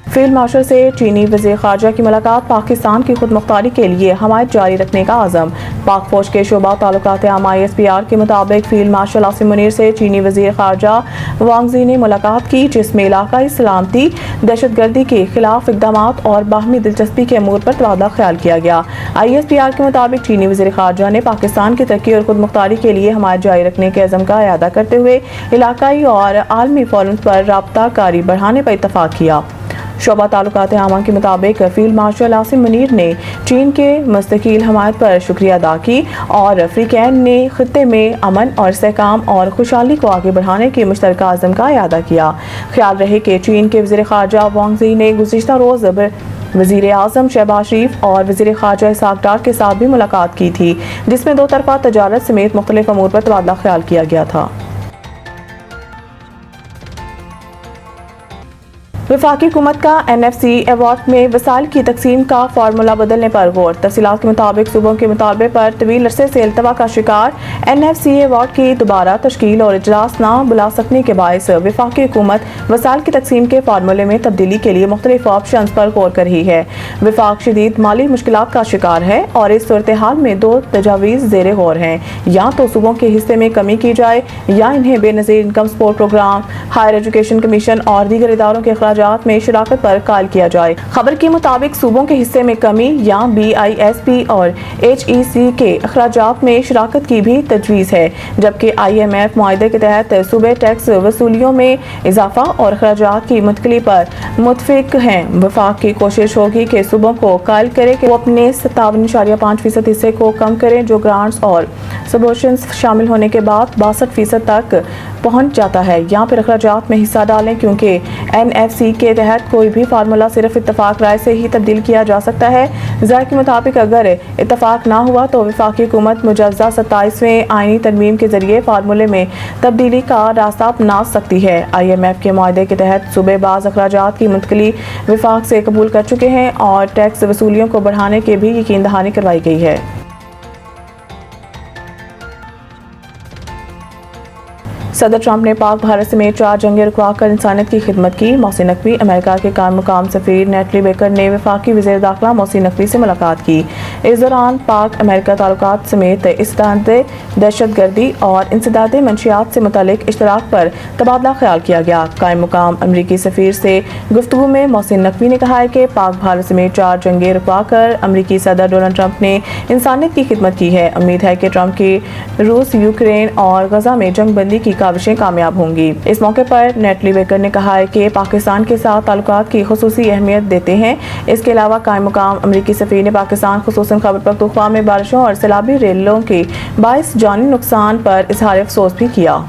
Field marshal से चीनी वज़ीर ख़ारजा की मुलाकात, पाकिस्तान की खुद मुख्तारी के लिए हमायत जारी रखने का आज़म। पाक फौज के शोबा ताल्लुकात आमा ISPR के मुताबिक फील्ड मार्शल आसिम मुनीर से चीनी वज़ीर ख़ारजा वांग ज़ी ने मुलाकात की, जिसमें इलाकाई सलामती, दहशतगर्दी के खिलाफ इक़दाम और बाहमी दिलचस्पी के अमूर पर तबादला ख्याल किया गया। ISPR के मुताबिक चीनी वज़ीर ख़ारजा ने पाकिस्तान की तरक्की और खुद मुख्तारी के लिए हमायत जारी रखने के अज़म का इआदा करते हुए इलाकाई और आलमी फ़ोरम पर राब्ता कारी बढ़ाने पर इत्तफ़ाक़ किया। शोबा ताल्लुकात आमा के मुताबिक फील्ड मार्शल आसिम मुनीर ने चीन के मुस्तकिल हमायत पर शुक्रिया अदा की और अफ्रीकैन ने खित्ते में अमन और इस्तेहकाम और खुशहाली को आगे बढ़ाने के मुश्तरका अज़म का इआदा किया। ख्याल रहे कि चीन के वज़ीर ख़ारजा वांग ज़ी ने गुज़िश्ता रोज़ वज़ीर आज़म शहबाज शरीफ और वज़ीर ख़ारजा इसहाक़ डार के साथ भी मुलाकात की थी, जिसमें दो तरफ़ा तजारत समेत मुख्तलिफ अमूर पर तबादला ख्याल किया गया था। वफाकी हुकूमत का NFC अवार्ड में वसाइल की तकसीम का फार्मूला बदलने पर गौर। तफसीलात के मुताबिक सूबों के मुतालबे पर तवील अरसे से इल्तवा का शिकार NFC अवार्ड की दोबारा तश्कील और इजलास न बुला सकने के बायस वफाकी हुकूमत वसाइल की तकसीम के फार्मूले में तब्दीली के लिए मुख्तलिफ ऑप्शन पर गौर कर रही है। वफाक शदीद माली मुश्किलात का शिकार है और इस सूरत हाल में दो तजावीज़ ज़ेरे गौर हैं, या तो सूबों के हिस्से में कमी की जाए या इन्हें Benazir income support programme, higher education commission और दीगर इदारों के अखराजात में शिराकत पर कायल किया जाए। खबर के मुताबिक सूबों के हिस्से में कमी या BISP और HEC के अखराजात में शिराकत की भी तजवीज़ है, जबकि IMF मुआहदे के तहत सूबे टैक्स वसूलियों में इजाफा और अखराजात की मुतकली पर मुतफिक हैं। वफाक की कोशिश होगी कि सूबों को कायल करे कि वो अपने 57.5% हिस्से को कम करें, जो ग्रांट्स और सबवेंशंस शामिल होने के बाद 62% तक पहुंच जाता है, या फिर अखराजात में हिस्सा डालें, क्योंकि NFC के तहत कोई भी फार्मूला सिर्फ इत्तफाक राय से ही तब्दील किया जा सकता है। ज़ाहिर के मुताबिक अगर इत्तफाक ना हुआ तो वफाकी हुकूमत मुजज़्ज़ा 27वें आईनी तरमीम के जरिए फार्मूले में तब्दीली का रास्ता अपना सकती है। IMF के मुआहदे के तहत सूबे बाज़ अखराजात की मुंतकली वफाक से कबूल कर चुके हैं और टैक्स वसूलियों को बढ़ाने की भी यकीन दहानी करवाई गई है। सदर ट्रंप ने पाक भारत समेत 4 जंगें रुकवा कर इंसानियत की खिदमत की। मोहसिन नकवी। अमेरिका के कार मुकाम सफ़ीर नेटली बेकर ने वफाकी वज़ीर दाखिला मोहसिन नकवी से मुलाकात की। इस दौरान पाक अमेरिका ताल्लुकात समेत इस्ताद दहशतगर्दी और इंसदाद मंशियात से मुतल्लिक इश्तराक पर तबादला ख्याल किया गया। कायम मुकाम अमरीकी सफ़ीर से गुफ्तगू में मोहसिन नकवी ने कहा है कि पाक भारत समेत 4 जंगें रुकवा कर अमरीकी सदर डोनाल्ड ट्रंप ने इंसानियत की खिदमत की है। उम्मीद है कि ट्रंप की रूस, यूक्रेन और गजा में जंग बंदी की काविशें कामयाब होंगी। इस मौके पर नेटली बेकर ने कहा है कि पाकिस्तान के साथ ताल्लुकात की खुसूसी अहमियत देते हैं। इसके अलावा कायम मुकाम अमरीकी सफ़ीर ने पाकिस्तान खुसूसन खैबर पख्तूनख्वा में बारिशों और सैलाबी रेलों के बाइस जानी नुकसान पर इजहार अफसोस भी किया।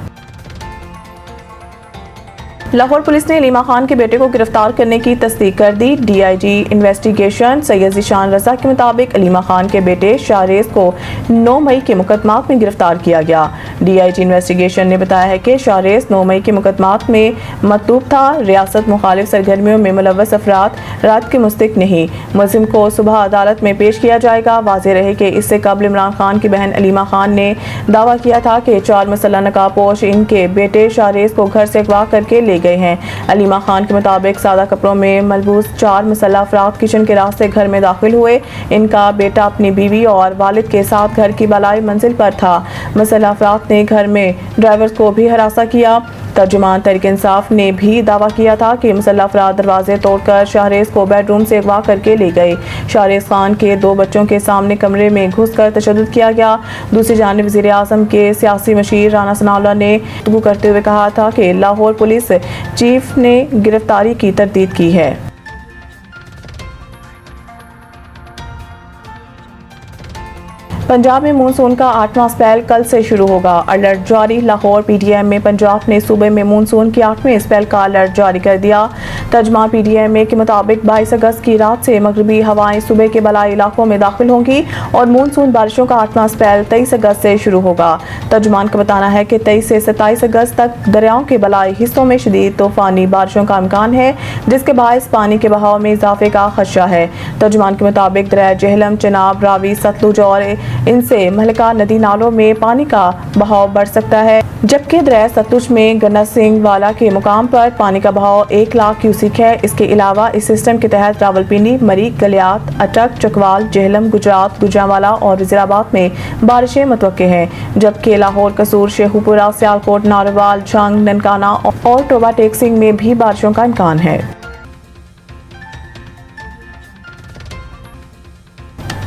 लाहौर पुलिस ने अलीमा खान के बेटे को गिरफ्तार करने की तस्दीक कर दी। DIG इन्वेस्टिगेशन सैयद ज़ीशान रज़ा के मुताबिक अलीमा खान के बेटे शाहरेज़ को 9 मई के मुकदमात में गिरफ्तार किया गया। DIG इन्वेस्टिगेशन ने बताया है कि शाहरेज़ 9 मई के मुकदमात में मतलूब था। रियासत मुखालिफ सरगर्मियों में मुलव्वस अफराद रात के मुस्तक नहीं। मुलजिम को सुबह अदालत में पेश किया जाएगा। वाज़ेह रहे कि इससे कबल इमरान खान की बहन अलीमा खान ने दावा किया था कि 4 मसल्ला नकाबपोश इनके बेटे शाहरेज़ को घर से अगवा करके ले गए हैं। अलीमा खान के मुताबिक सादा कपड़ों में मलबूस 4 मसल्ला अफराद किचन के रास्ते घर में दाखिल हुए। इनका बेटा अपनी बीवी और वालिद के साथ घर की बालाई मंजिल पर था। मसल्ला अफराद ने घर में ड्राइवर्स को भी हरासा किया। तर्जुमान तहरीक इंसाफ ने भी दावा किया था कि मुसल्ला अफराद दरवाजे तोड़कर शाहरेज़ को बेडरूम से अगवा करके ले गए। शाहरेज़ खान के 2 बच्चों के सामने कमरे में घुसकर तशद्दुद किया गया। दूसरी जानिब वज़ीर आज़म के सियासी मशीर राना सनाउल्लाह ने गुफ्तगू करते हुए कहा था कि लाहौर पुलिस चीफ ने गिरफ्तारी की तरदीद की है। पंजाब में मानसून का 8वां स्पेल कल से शुरू होगा। अलर्ट जारी। लाहौर PTM में पंजाब ने सूबे में मानसून के 8वें स्पेल का अलर्ट जारी कर दिया। तर्जमा PTM के मुताबिक 22 अगस्त की रात से मगरबी हवाएं सूबे के बलाई इलाकों में दाखिल होंगी और मानसून बारिशों का 8वां स्पेल 23 अगस्त से शुरू होगा। तर्जुमान का बताना है कि 23 से 27 अगस्त तक दरियाओं के बलाई हिस्सों में शदीद तूफानी बारिशों का इम्कान है, जिसके बायस पानी के बहाव में इजाफे का खदशा है। तर्जुमान के मुताबिक दरिया जेहलम, चनाब, रावी, सतलुज और इनसे महलका नदी नालों में पानी का बहाव बढ़ सकता है, जबकि दरिया सतलुज में गन्ना सिंह वाला के मुकाम पर पानी का बहाव 1 लाख क्यूसेक मुस्तसिक है। इसके अलावा इस सिस्टम के तहत रावलपिंडी, मरी, गलियात, अटक, चकवाल, जेहलम, गुजरात, गुजरांवाला और वजीराबाद में बारिशें मुतवक्के हैं, जबकि लाहौर, कसूर, शेखुपुरा, सियालकोट, नारोवाल, झंग, ननकाना और टोबा टेक में भी बारिशों का इम्कान है।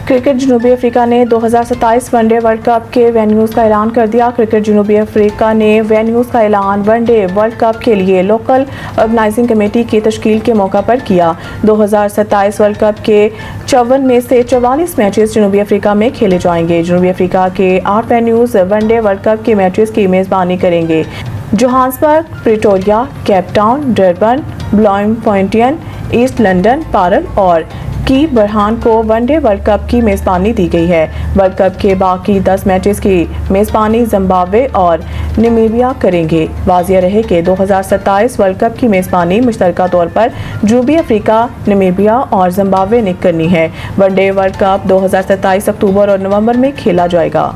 क्रिकेट जनूबी अफ्रीका ने 2027 वनडे वर्ल्ड कप के वेन्यूज़ का ऐलान कर दिया। क्रिकेट जनूबी अफ्रीका ने वेन्यूज़ का ऐलान वनडे वर्ल्ड कप के लिए लोकल ऑर्गेनाइजिंग कमेटी की तश्कील के मौका पर किया। 2027 वर्ल्ड कप के 54 में से 44 मैचेस जनूबी अफ्रीका में खेले जाएंगे। जनूबी अफ्रीका के 8 वेन्यूज़ वनडे वर्ल्ड कप के मैचेस की मेज़बानी करेंगे। Johannesburg, Pretoria, Cape Town, Durban, Bloemfontein, East London, Paarl और की बरहान को वनडे वर्ल्ड कप की मेज़बानी दी गई है। वर्ल्ड कप के बाकी 10 मैचेस की मेज़बानी जिम्बाब्वे और नामीबिया करेंगे। वाज़िया रहे कि 2027 वर्ल्ड कप की मेज़बानी मुश्तरका तौर पर जनूबी अफ्रीका, नामीबिया और जिम्बाब्वे ने करनी है। वनडे वर्ल्ड कप 2027 अक्टूबर और नवंबर में खेला जाएगा।